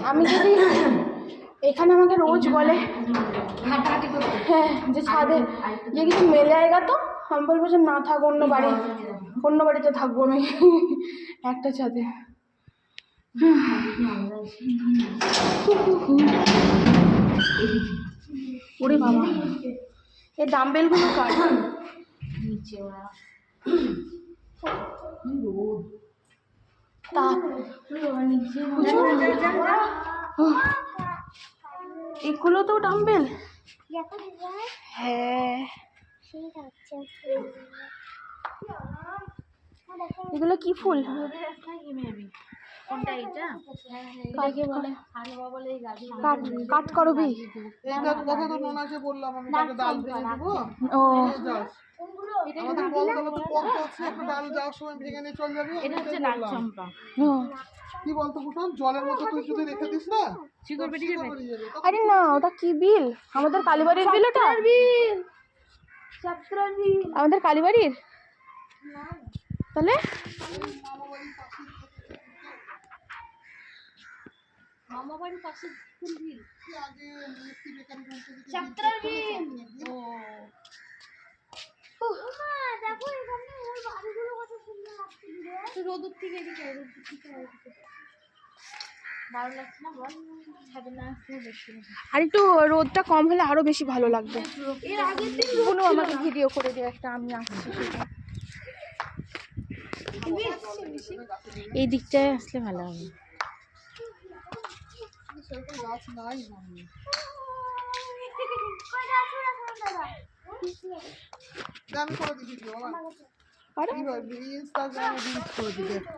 আমি যদি এখানে আমাকে রোজ বলে হ্যাঁ যে ছাদে যে কিছু মেলে আएगा তো আমি বলবো যে না থাক অন্য বাড়িতে থাকবো আমি একটা ছাদে। ওরে বাবা এই ডাম্বেলগুলো কার নিচে ওরা এগুলো তো ডাম্বেল। হ্যাঁ এগুলো কি ফুল? কাট করবি? আরে না ওটা কি বিল? আমাদের কালীবাড়ির বিল ওটা? আমাদের কালীবাড়ির তাহলে মামা বাড়ির পাশে কোন বিল? আগে মিষ্টি বেকারি বলতে যাত্রার বিল। ও মা দেখো এখানে ওর বাড়িগুলো কত সুন্দর লাগছে রে। তো রোদ থেকে এদিকে ভালো লাগছে না বল? ছাদে না আসলে দেখতে আর একটু রোদটা কম হলে আরো বেশি ভালো লাগবে। এর আগের দিন কোনো আমাকে ভিডিও করে দিও একটা, আমি আসছি এই দিকটায় আসলে ভালো হবে। গাছ নাই আমি করে দিচ্ছি।